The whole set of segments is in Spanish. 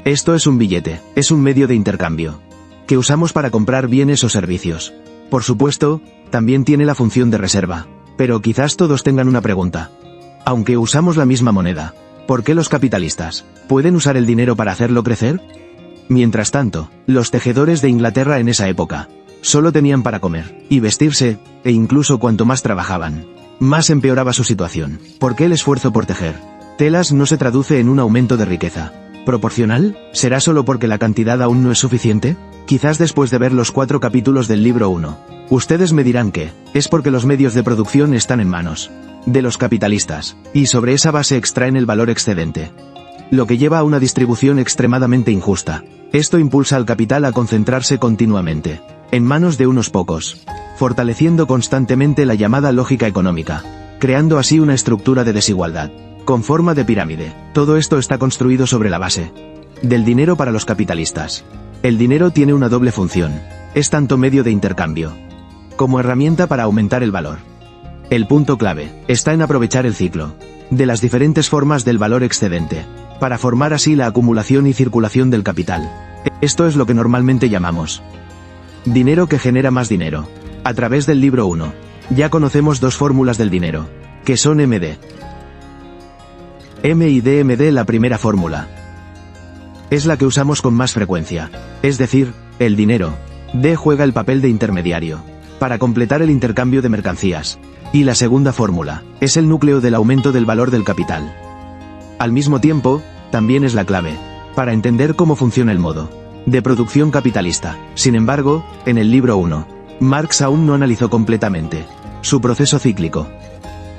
Esto es un billete, es un medio de intercambio que usamos para comprar bienes o servicios. Por supuesto, también tiene la función de reserva. Pero quizás todos tengan una pregunta. Aunque usamos la misma moneda, ¿por qué los capitalistas pueden usar el dinero para hacerlo crecer? Mientras tanto, los tejedores de Inglaterra en esa época solo tenían para comer y vestirse, e incluso cuanto más trabajaban, más empeoraba su situación. ¿Por qué el esfuerzo por tejer telas no se traduce en un aumento de riqueza proporcional? ¿Será solo porque la cantidad aún no es suficiente? Quizás después de ver los 4 capítulos del libro 1, ustedes me dirán que es porque los medios de producción están en manos de los capitalistas, y sobre esa base extraen el valor excedente, lo que lleva a una distribución extremadamente injusta. Esto impulsa al capital a concentrarse continuamente en manos de unos pocos, fortaleciendo constantemente la llamada lógica económica, creando así una estructura de desigualdad con forma de pirámide. Todo esto está construido sobre la base del dinero para los capitalistas. El dinero tiene una doble función. Es tanto medio de intercambio como herramienta para aumentar el valor. El punto clave está en aprovechar el ciclo de las diferentes formas del valor excedente, para formar así la acumulación y circulación del capital. Esto es lo que normalmente llamamos dinero que genera más dinero. A través del libro 1, ya conocemos 2 fórmulas del dinero, que son MD. M y DMD. La primera fórmula es la que usamos con más frecuencia, es decir, el dinero D juega el papel de intermediario para completar el intercambio de mercancías, y la segunda fórmula es el núcleo del aumento del valor del capital. Al mismo tiempo, también es la clave para entender cómo funciona el modo de producción capitalista. Sin embargo, en el libro 1, Marx aún no analizó completamente su proceso cíclico.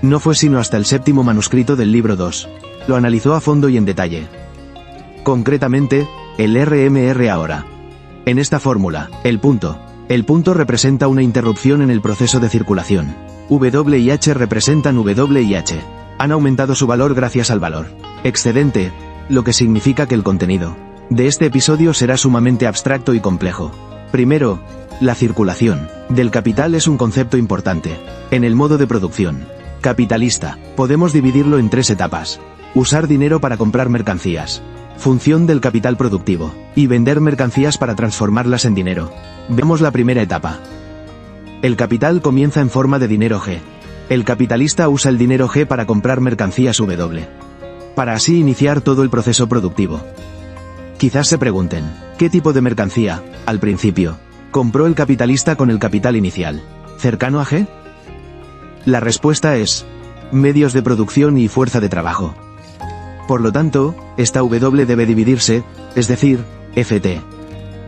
No fue sino hasta el 7º manuscrito del libro 2, lo analizó a fondo y en detalle. Concretamente, el RMR ahora. En esta fórmula, el punto representa una interrupción en el proceso de circulación. W y H representan W y H. Han aumentado su valor gracias al valor excedente, lo que significa que el contenido de este episodio será sumamente abstracto y complejo. Primero, la circulación del capital es un concepto importante en el modo de producción capitalista. Podemos dividirlo en 3 etapas. Usar dinero para comprar mercancías, función del capital productivo, y vender mercancías para transformarlas en dinero. Vemos la primera etapa. El capital comienza en forma de dinero G. El capitalista usa el dinero G para comprar mercancías W, para así iniciar todo el proceso productivo. Quizás se pregunten, ¿qué tipo de mercancía, al principio, compró el capitalista con el capital inicial, cercano a G? La respuesta es medios de producción y fuerza de trabajo. Por lo tanto, esta W debe dividirse, es decir, FT.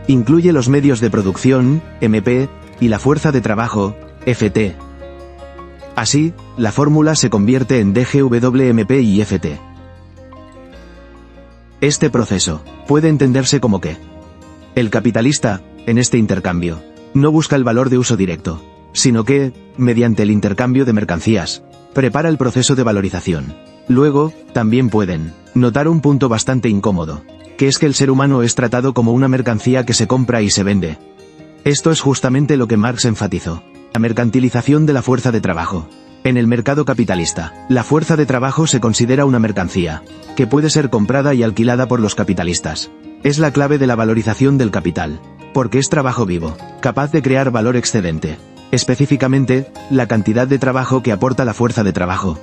Incluye los medios de producción, MP, y la fuerza de trabajo, FT. Así, la fórmula se convierte en DGWMP y FT. Este proceso puede entenderse como que el capitalista, en este intercambio, no busca el valor de uso directo, sino que, mediante el intercambio de mercancías, prepara el proceso de valorización. Luego, también pueden notar un punto bastante incómodo, que es que el ser humano es tratado como una mercancía que se compra y se vende. Esto es justamente lo que Marx enfatizó: la mercantilización de la fuerza de trabajo. En el mercado capitalista, la fuerza de trabajo se considera una mercancía, que puede ser comprada y alquilada por los capitalistas. Es la clave de la valorización del capital, porque es trabajo vivo, capaz de crear valor excedente. Específicamente, la cantidad de trabajo que aporta la fuerza de trabajo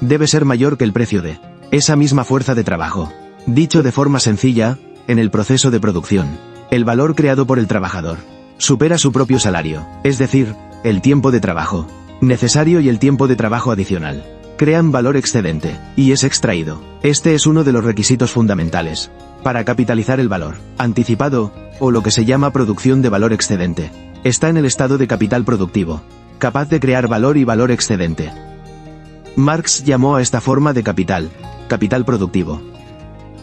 debe ser mayor que el precio de esa misma fuerza de trabajo. Dicho de forma sencilla, en el proceso de producción, el valor creado por el trabajador supera su propio salario, es decir, el tiempo de trabajo necesario y el tiempo de trabajo adicional. Crean valor excedente, y es extraído. Este es uno de los requisitos fundamentales para capitalizar el valor anticipado, o lo que se llama producción de valor excedente. Está en el estado de capital productivo, capaz de crear valor y valor excedente. Marx llamó a esta forma de capital productivo.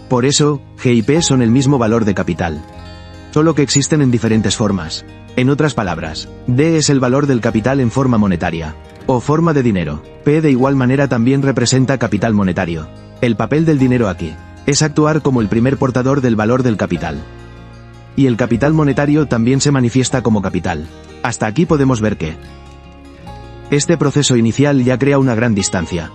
Por eso, G y P son el mismo valor de capital, solo que existen en diferentes formas. En otras palabras, D es el valor del capital en forma monetaria, o forma de dinero. P de igual manera también representa capital monetario. El papel del dinero aquí es actuar como el primer portador del valor del capital. Y el capital monetario también se manifiesta como capital. Hasta aquí podemos ver que este proceso inicial ya crea una gran distancia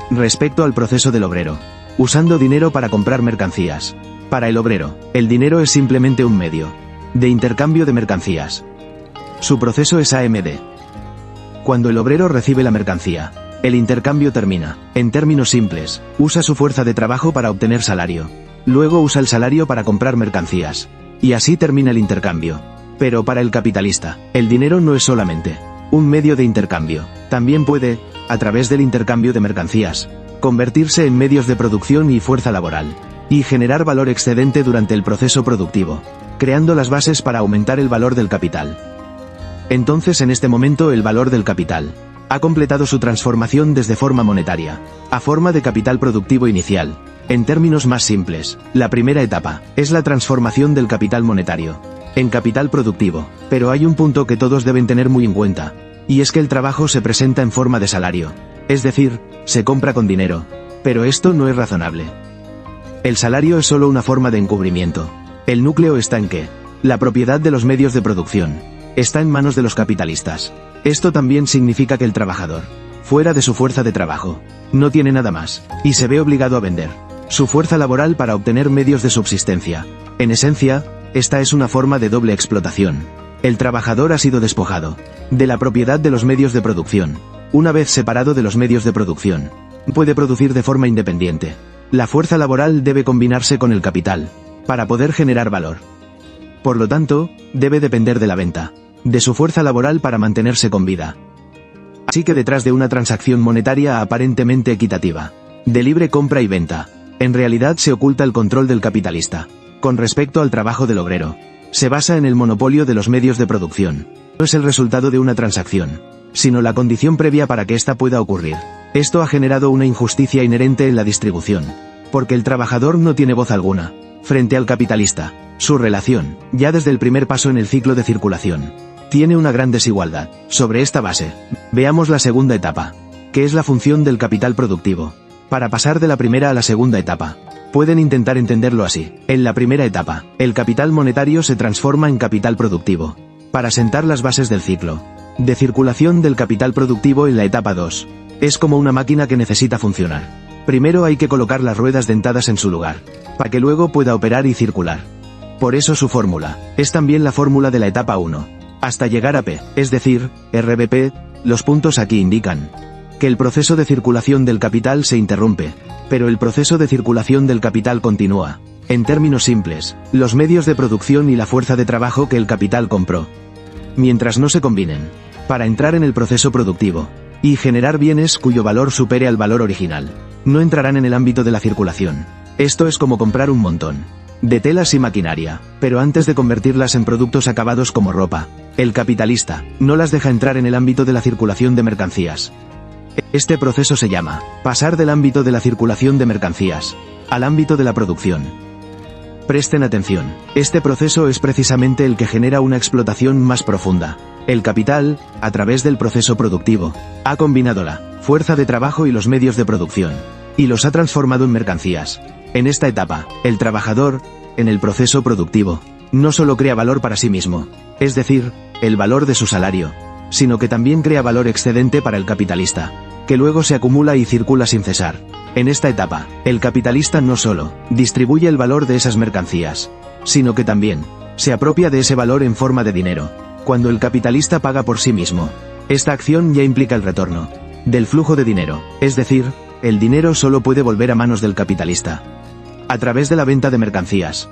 respecto al proceso del obrero, usando dinero para comprar mercancías. Para el obrero, el dinero es simplemente un medio de intercambio de mercancías. Su proceso es AMD. Cuando el obrero recibe la mercancía, el intercambio termina. En términos simples, usa su fuerza de trabajo para obtener salario. Luego usa el salario para comprar mercancías. Y así termina el intercambio. Pero para el capitalista, el dinero no es solamente un medio de intercambio. También puede, a través del intercambio de mercancías, convertirse en medios de producción y fuerza laboral, y generar valor excedente durante el proceso productivo, creando las bases para aumentar el valor del capital. Entonces, en este momento, el valor del capital ha completado su transformación desde forma monetaria a forma de capital productivo inicial. En términos más simples, la primera etapa es la transformación del capital monetario en capital productivo. Pero hay un punto que todos deben tener muy en cuenta, y es que el trabajo se presenta en forma de salario, es decir, se compra con dinero. Pero esto no es razonable. El salario es solo una forma de encubrimiento. El núcleo está en que la propiedad de los medios de producción está en manos de los capitalistas. Esto también significa que el trabajador, fuera de su fuerza de trabajo, no tiene nada más, y se ve obligado a vender su fuerza laboral para obtener medios de subsistencia. En esencia, esta es una forma de doble explotación. El trabajador ha sido despojado de la propiedad de los medios de producción. Una vez separado de los medios de producción, puede producir de forma independiente. La fuerza laboral debe combinarse con el capital para poder generar valor. Por lo tanto, debe depender de la venta de su fuerza laboral para mantenerse con vida. Así que detrás de una transacción monetaria aparentemente equitativa, de libre compra y venta, en realidad se oculta el control del capitalista con respecto al trabajo del obrero. Se basa en el monopolio de los medios de producción. No es el resultado de una transacción, sino la condición previa para que ésta pueda ocurrir. Esto ha generado una injusticia inherente en la distribución, porque el trabajador no tiene voz alguna frente al capitalista. Su relación, ya desde el primer paso en el ciclo de circulación, tiene una gran desigualdad. Sobre esta base, veamos la segunda etapa, que es la función del capital productivo. Para pasar de la primera a la segunda etapa, pueden intentar entenderlo así. En la primera etapa, el capital monetario se transforma en capital productivo, para sentar las bases del ciclo de circulación del capital productivo en la etapa 2. Es como una máquina que necesita funcionar. Primero hay que colocar las ruedas dentadas en su lugar, para que luego pueda operar y circular. Por eso su fórmula es también la fórmula de la etapa 1, hasta llegar a P, es decir, RBP. Los puntos aquí indican que el proceso de circulación del capital se interrumpe, pero el proceso de circulación del capital continúa. En términos simples, los medios de producción y la fuerza de trabajo que el capital compró, mientras no se combinen para entrar en el proceso productivo y generar bienes cuyo valor supere al valor original, no entrarán en el ámbito de la circulación. Esto es como comprar un montón de telas y maquinaria, pero antes de convertirlas en productos acabados como ropa, el capitalista no las deja entrar en el ámbito de la circulación de mercancías. Este proceso se llama pasar del ámbito de la circulación de mercancías al ámbito de la producción. Presten atención, este proceso es precisamente el que genera una explotación más profunda. El capital, a través del proceso productivo, ha combinado la fuerza de trabajo y los medios de producción, y los ha transformado en mercancías. En esta etapa, el trabajador, en el proceso productivo, no solo crea valor para sí mismo, es decir, el valor de su salario, sino que también crea valor excedente para el capitalista, que luego se acumula y circula sin cesar. En esta etapa, el capitalista no solo distribuye el valor de esas mercancías, sino que también se apropia de ese valor en forma de dinero. Cuando el capitalista paga por sí mismo, esta acción ya implica el retorno del flujo de dinero, es decir, el dinero solo puede volver a manos del capitalista a través de la venta de mercancías.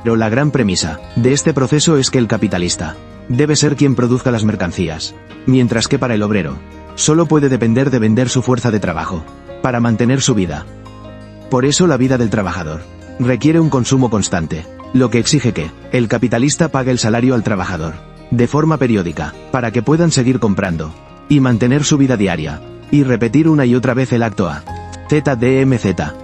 Pero la gran premisa de este proceso es que el capitalista debe ser quien produzca las mercancías, mientras que para el obrero, solo puede depender de vender su fuerza de trabajo para mantener su vida. Por eso la vida del trabajador requiere un consumo constante, lo que exige que el capitalista pague el salario al trabajador de forma periódica, para que puedan seguir comprando y mantener su vida diaria, y repetir una y otra vez el acto A, Z, D, M, Z.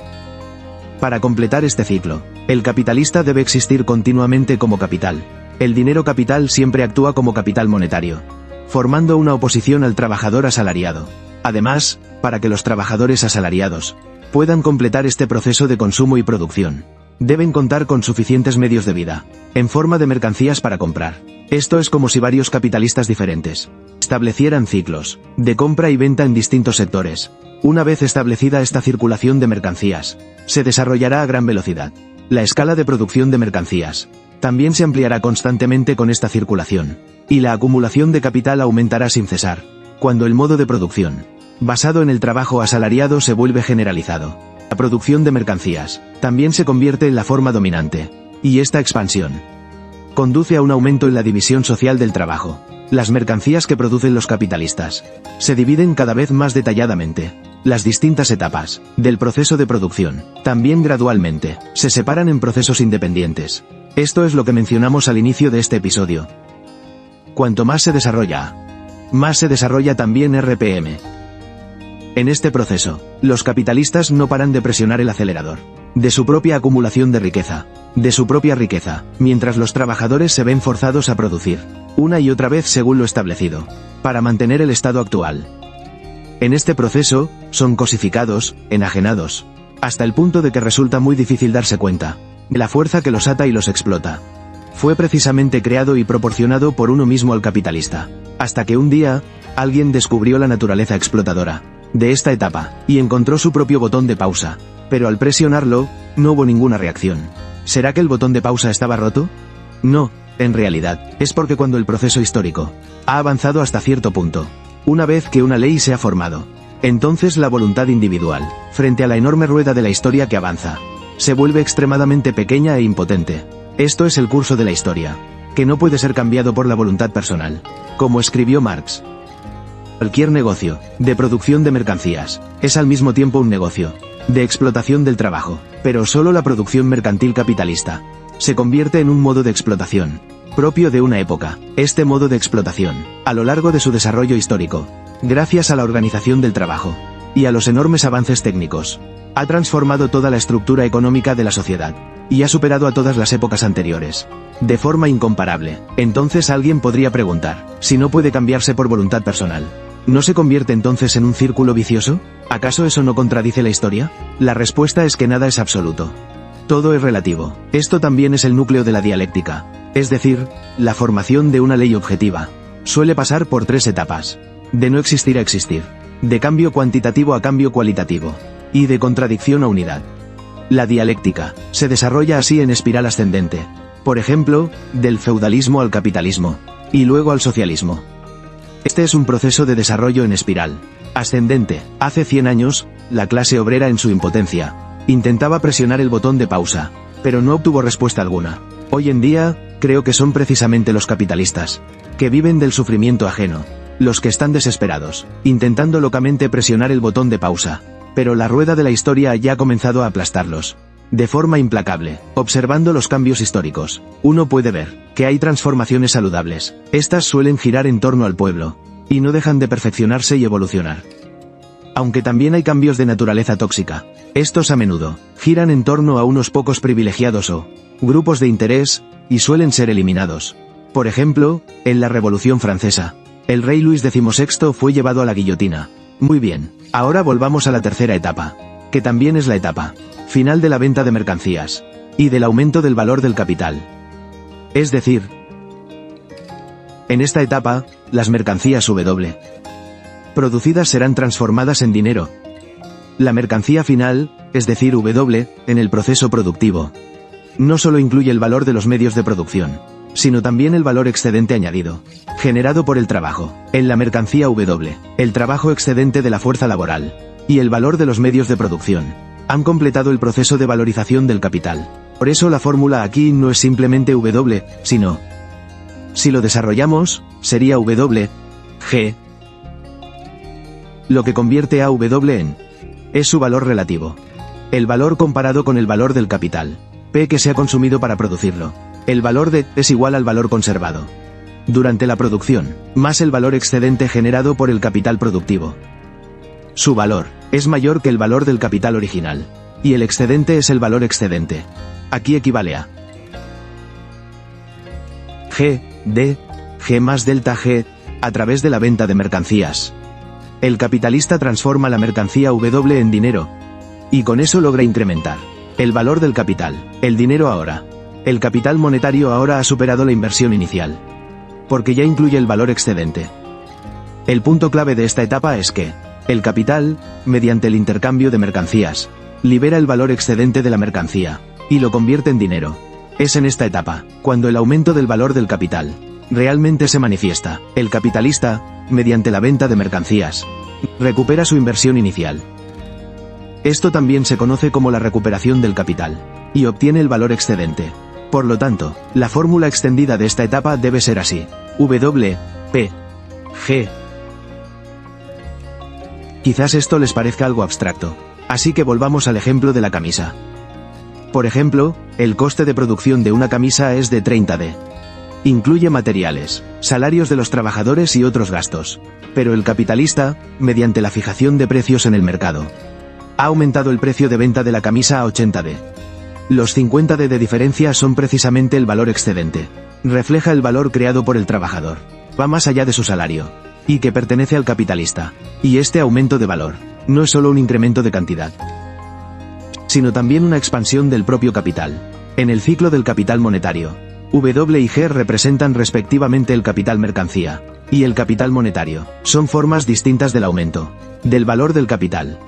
Para completar este ciclo, el capitalista debe existir continuamente como capital. El dinero capital siempre actúa como capital monetario, formando una oposición al trabajador asalariado. Además, para que los trabajadores asalariados puedan completar este proceso de consumo y producción, deben contar con suficientes medios de vida, en forma de mercancías para comprar. Esto es como si varios capitalistas diferentes establecieran ciclos de compra y venta en distintos sectores. Una vez establecida esta circulación de mercancías, se desarrollará a gran velocidad. La escala de producción de mercancías también se ampliará constantemente con esta circulación, y la acumulación de capital aumentará sin cesar, cuando el modo de producción, basado en el trabajo asalariado, se vuelve generalizado. La producción de mercancías también se convierte en la forma dominante, y esta expansión conduce a un aumento en la división social del trabajo. Las mercancías que producen los capitalistas se dividen cada vez más detalladamente. Las distintas etapas del proceso de producción también gradualmente se separan en procesos independientes. Esto es lo que mencionamos al inicio de este episodio. Cuanto más se desarrolla también RPM. En este proceso, los capitalistas no paran de presionar el acelerador de su propia acumulación de riqueza, mientras los trabajadores se ven forzados a producir una y otra vez según lo establecido, para mantener el estado actual. En este proceso, son cosificados, enajenados, hasta el punto de que resulta muy difícil darse cuenta de la fuerza que los ata y los explota. Fue precisamente creado y proporcionado por uno mismo al capitalista, hasta que un día, alguien descubrió la naturaleza explotadora de esta etapa, y encontró su propio botón de pausa, pero al presionarlo, no hubo ninguna reacción. ¿Será que el botón de pausa estaba roto? No, en realidad, es porque cuando el proceso histórico ha avanzado hasta cierto punto, una vez que una ley se ha formado, entonces la voluntad individual, frente a la enorme rueda de la historia que avanza, se vuelve extremadamente pequeña e impotente. Esto es el curso de la historia, que no puede ser cambiado por la voluntad personal. Como escribió Marx, cualquier negocio de producción de mercancías es al mismo tiempo un negocio de explotación del trabajo, pero solo la producción mercantil capitalista se convierte en un modo de explotación propio de una época. Este modo de explotación, a lo largo de su desarrollo histórico, gracias a la organización del trabajo y a los enormes avances técnicos, ha transformado toda la estructura económica de la sociedad, y ha superado a todas las épocas anteriores, de forma incomparable. Entonces alguien podría preguntar, si no puede cambiarse por voluntad personal, ¿no se convierte entonces en un círculo vicioso? ¿Acaso eso no contradice la historia? La respuesta es que nada es absoluto. Todo es relativo. Esto también es el núcleo de la dialéctica, es decir, la formación de una ley objetiva. Suele pasar por tres etapas: de no existir a existir, de cambio cuantitativo a cambio cualitativo, y de contradicción a unidad. La dialéctica se desarrolla así en espiral ascendente, por ejemplo, del feudalismo al capitalismo, y luego al socialismo. Este es un proceso de desarrollo en espiral ascendente. Hace 100 años, la clase obrera en su impotencia intentaba presionar el botón de pausa, pero no obtuvo respuesta alguna. Hoy en día, creo que son precisamente los capitalistas, que viven del sufrimiento ajeno, los que están desesperados, intentando locamente presionar el botón de pausa, pero la rueda de la historia ya ha comenzado a aplastarlos. De forma implacable, observando los cambios históricos, uno puede ver que hay transformaciones saludables. Estas suelen girar en torno al pueblo, y no dejan de perfeccionarse y evolucionar. Aunque también hay cambios de naturaleza tóxica. Estos a menudo giran en torno a unos pocos privilegiados o grupos de interés, y suelen ser eliminados. Por ejemplo, en la Revolución Francesa, el rey Luis XVI fue llevado a la guillotina. Muy bien, ahora volvamos a la tercera etapa, que también es la etapa final de la venta de mercancías, y del aumento del valor del capital. Es decir, en esta etapa, las mercancías W producidas serán transformadas en dinero. La mercancía final, es decir W, en el proceso productivo, no solo incluye el valor de los medios de producción, sino también el valor excedente añadido, generado por el trabajo. En la mercancía W, el trabajo excedente de la fuerza laboral, y el valor de los medios de producción, han completado el proceso de valorización del capital. Por eso la fórmula aquí no es simplemente W, sino, si lo desarrollamos, sería W, G. Lo que convierte a W en es su valor relativo. El valor comparado con el valor del capital, P, que se ha consumido para producirlo. El valor de es igual al valor conservado durante la producción, más el valor excedente generado por el capital productivo. Su valor es mayor que el valor del capital original, y el excedente es el valor excedente. Aquí equivale a G, D, G más delta G, a través de la venta de mercancías. El capitalista transforma la mercancía W en dinero, y con eso logra incrementar el valor del capital. El dinero ahora, el capital monetario ahora ha superado la inversión inicial, porque ya incluye el valor excedente. El punto clave de esta etapa es que el capital, mediante el intercambio de mercancías, libera el valor excedente de la mercancía. y lo convierte en dinero. Es en esta etapa, cuando el aumento del valor del capital realmente se manifiesta. El capitalista, mediante la venta de mercancías, recupera su inversión inicial. Esto también se conoce como la recuperación del capital, y obtiene el valor excedente. Por lo tanto, la fórmula extendida de esta etapa debe ser así: W, P, G. Quizás esto les parezca algo abstracto, así que volvamos al ejemplo de la camisa. Por ejemplo, el coste de producción de una camisa es de 30D. Incluye materiales, salarios de los trabajadores y otros gastos. Pero el capitalista, mediante la fijación de precios en el mercado, ha aumentado el precio de venta de la camisa a 80D. Los 50D de diferencia son precisamente el valor excedente. Refleja el valor creado por el trabajador. Va más allá de su salario, y que pertenece al capitalista. Y este aumento de valor no es solo un incremento de cantidad, sino también una expansión del propio capital. En el ciclo del capital monetario, W y G representan respectivamente el capital mercancía y el capital monetario. Son formas distintas del aumento del valor del capital.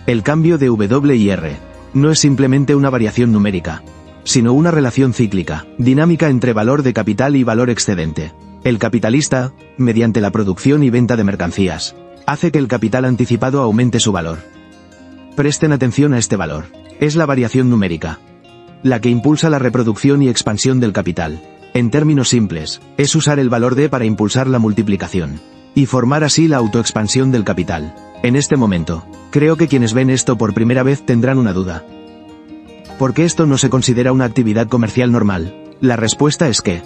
El cambio de W y R no es simplemente una variación numérica, sino una relación cíclica, dinámica entre valor de capital y valor excedente. El capitalista, mediante la producción y venta de mercancías, hace que el capital anticipado aumente su valor. Presten atención a este valor. Es la variación numérica, la que impulsa la reproducción y expansión del capital. En términos simples, es usar el valor D para impulsar la multiplicación, y formar así la autoexpansión del capital. En este momento, creo que quienes ven esto por primera vez tendrán una duda. ¿Por qué esto no se considera una actividad comercial normal? La respuesta es que,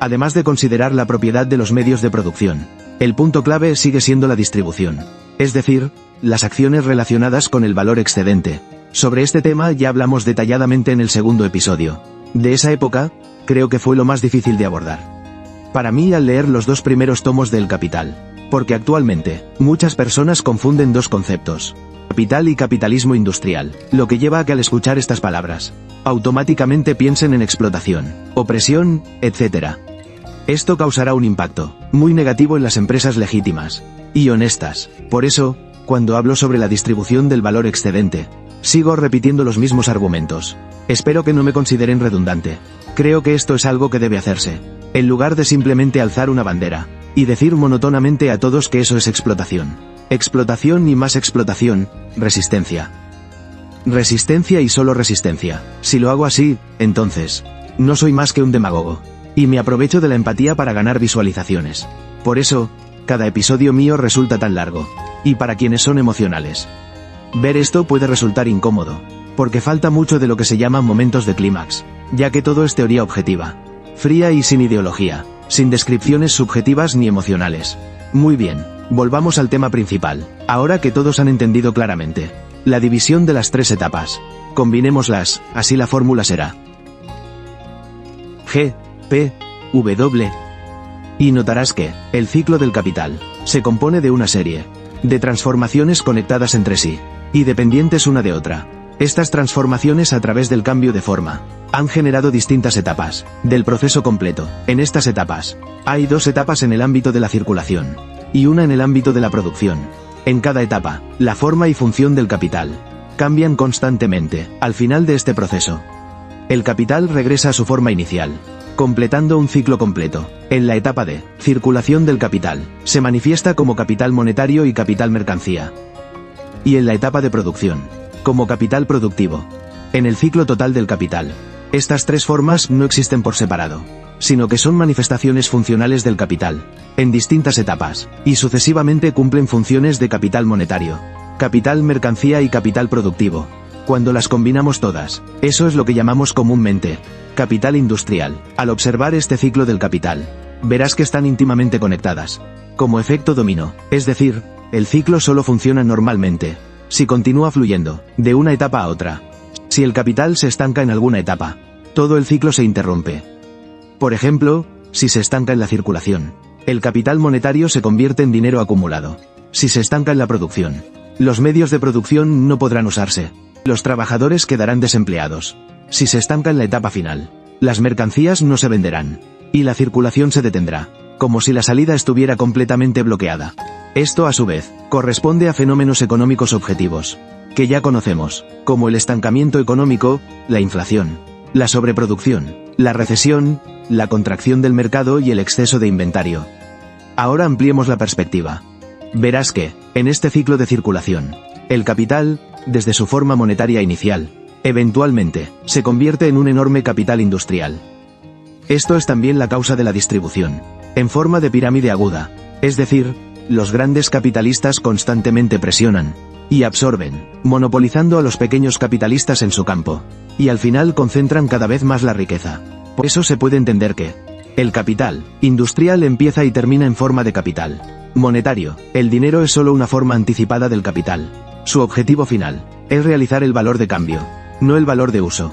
además de considerar la propiedad de los medios de producción, el punto clave sigue siendo la distribución. Es decir, las acciones relacionadas con el valor excedente. Sobre este tema ya hablamos detalladamente en el segundo episodio. De esa época, creo que fue lo más difícil de abordar para mí al leer los dos primeros tomos del Capital, porque actualmente, muchas personas confunden dos conceptos: capital y capitalismo industrial, lo que lleva a que al escuchar estas palabras, automáticamente piensen en explotación, opresión, etc. Esto causará un impacto muy negativo en las empresas legítimas y honestas. Por eso, cuando hablo sobre la distribución del valor excedente, sigo repitiendo los mismos argumentos. Espero que no me consideren redundante. Creo que esto es algo que debe hacerse, en lugar de simplemente alzar una bandera y decir monótonamente a todos que eso es explotación. Explotación y más explotación, resistencia. Resistencia y solo resistencia. Si lo hago así, entonces, no soy más que un demagogo. Y me aprovecho de la empatía para ganar visualizaciones. Por eso, cada episodio mío resulta tan largo. Y para quienes son emocionales, ver esto puede resultar incómodo, porque falta mucho de lo que se llaman momentos de clímax, ya que todo es teoría objetiva, fría y sin ideología, sin descripciones subjetivas ni emocionales. Muy bien, volvamos al tema principal, ahora que todos han entendido claramente la división de las tres etapas. Combinémoslas, así la fórmula será G, P, W. Y notarás que el ciclo del capital se compone de una serie de transformaciones conectadas entre sí y dependientes una de otra. Estas transformaciones a través del cambio de forma han generado distintas etapas del proceso completo. En estas etapas, hay dos etapas en el ámbito de la circulación y una en el ámbito de la producción. En cada etapa, la forma y función del capital cambian constantemente. Al final de este proceso, el capital regresa a su forma inicial, completando un ciclo completo. En la etapa de circulación del capital, se manifiesta como capital monetario y capital mercancía. Y en la etapa de producción, como capital productivo. En el ciclo total del capital, estas tres formas no existen por separado, sino que son manifestaciones funcionales del capital, en distintas etapas, y sucesivamente cumplen funciones de capital monetario, capital mercancía y capital productivo. Cuando las combinamos todas, eso es lo que llamamos comúnmente capital industrial. Al observar este ciclo del capital, verás que están íntimamente conectadas, como efecto dominó, es decir, el ciclo solo funciona normalmente si continúa fluyendo de una etapa a otra. Si el capital se estanca en alguna etapa, todo el ciclo se interrumpe. Por ejemplo, si se estanca en la circulación, el capital monetario se convierte en dinero acumulado. Si se estanca en la producción, los medios de producción no podrán usarse. Los trabajadores quedarán desempleados. Si se estanca en la etapa final, las mercancías no se venderán, y la circulación se detendrá, como si la salida estuviera completamente bloqueada. Esto, a su vez, corresponde a fenómenos económicos objetivos, que ya conocemos, como el estancamiento económico, la inflación, la sobreproducción, la recesión, la contracción del mercado y el exceso de inventario. Ahora ampliemos la perspectiva. Verás que, en este ciclo de circulación, el capital, desde su forma monetaria inicial, eventualmente, se convierte en un enorme capital industrial. Esto es también la causa de la distribución, en forma de pirámide aguda, es decir, los grandes capitalistas constantemente presionan y absorben, monopolizando a los pequeños capitalistas en su campo, y al final concentran cada vez más la riqueza. Por eso se puede entender que el capital industrial empieza y termina en forma de capital monetario. El dinero es solo una forma anticipada del capital. Su objetivo final es realizar el valor de cambio, no el valor de uso.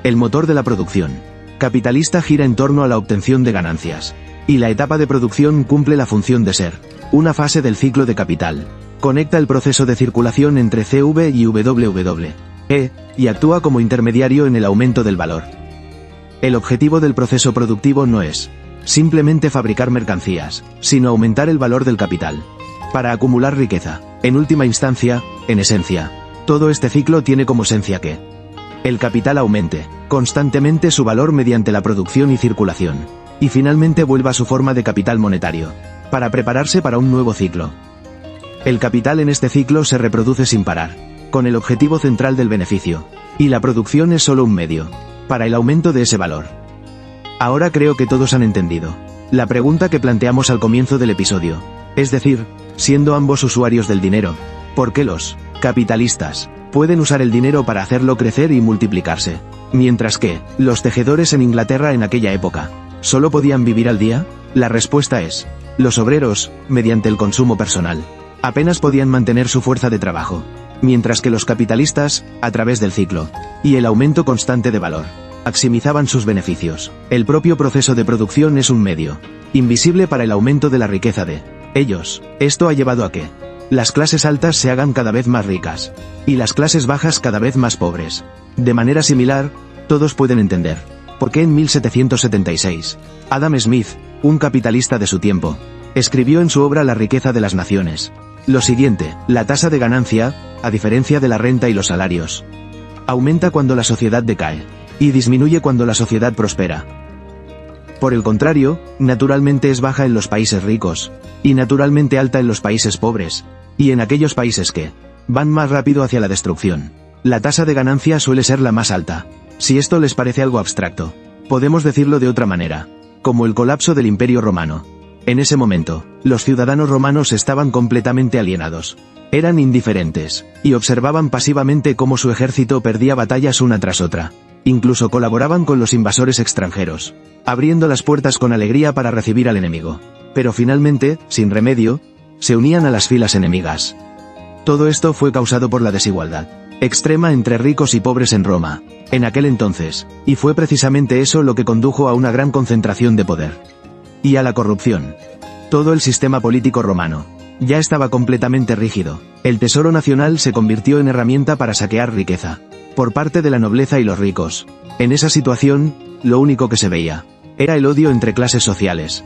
El motor de la producción capitalista gira en torno a la obtención de ganancias, y la etapa de producción cumple la función de ser una fase del ciclo de capital. Conecta el proceso de circulación entre CV y WWE, y actúa como intermediario en el aumento del valor. El objetivo del proceso productivo no es simplemente fabricar mercancías, sino aumentar el valor del capital, para acumular riqueza. En última instancia, en esencia, todo este ciclo tiene como esencia que el capital aumente constantemente su valor mediante la producción y circulación, y finalmente vuelva a su forma de capital monetario, para prepararse para un nuevo ciclo. El capital en este ciclo se reproduce sin parar, con el objetivo central del beneficio, y la producción es solo un medio para el aumento de ese valor. Ahora creo que todos han entendido la pregunta que planteamos al comienzo del episodio, es decir, siendo ambos usuarios del dinero, ¿por qué los capitalistas pueden usar el dinero para hacerlo crecer y multiplicarse, mientras que los tejedores en Inglaterra en aquella época solo podían vivir al día? La respuesta es, los obreros, mediante el consumo personal, apenas podían mantener su fuerza de trabajo, mientras que los capitalistas, a través del ciclo y el aumento constante de valor, maximizaban sus beneficios. El propio proceso de producción es un medio invisible para el aumento de la riqueza de ellos. Esto ha llevado a que las clases altas se hagan cada vez más ricas, y las clases bajas cada vez más pobres. De manera similar, todos pueden entender por qué en 1776, Adam Smith, un capitalista de su tiempo, escribió en su obra La riqueza de las naciones lo siguiente: la tasa de ganancia, a diferencia de la renta y los salarios, aumenta cuando la sociedad decae, y disminuye cuando la sociedad prospera. Por el contrario, naturalmente es baja en los países ricos, y naturalmente alta en los países pobres, y en aquellos países que van más rápido hacia la destrucción, la tasa de ganancia suele ser la más alta. Si esto les parece algo abstracto, podemos decirlo de otra manera, como el colapso del Imperio Romano. En ese momento, los ciudadanos romanos estaban completamente alienados. Eran indiferentes, y observaban pasivamente cómo su ejército perdía batallas una tras otra. Incluso colaboraban con los invasores extranjeros, abriendo las puertas con alegría para recibir al enemigo. Pero finalmente, sin remedio, se unían a las filas enemigas. Todo esto fue causado por la desigualdad extrema entre ricos y pobres en Roma, en aquel entonces, y fue precisamente eso lo que condujo a una gran concentración de poder y a la corrupción. Todo el sistema político romano ya estaba completamente rígido. El tesoro nacional se convirtió en herramienta para saquear riqueza por parte de la nobleza y los ricos. En esa situación, lo único que se veía era el odio entre clases sociales,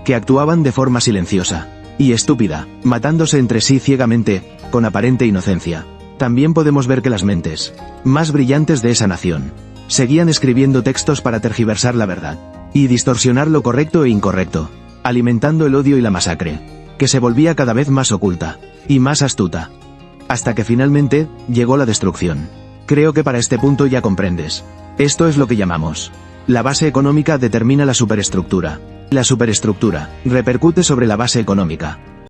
que actuaban de forma silenciosa y estúpida, matándose entre sí ciegamente, con aparente inocencia. También podemos ver que las mentes más brillantes de esa nación seguían escribiendo textos para tergiversar la verdad y distorsionar lo correcto e incorrecto, alimentando el odio y la masacre, que se volvía cada vez más oculta y más astuta, hasta que finalmente llegó la destrucción. Creo que para este punto ya comprendes. Esto es lo que llamamos la base económica determina la superestructura. La superestructura repercute sobre la base económica.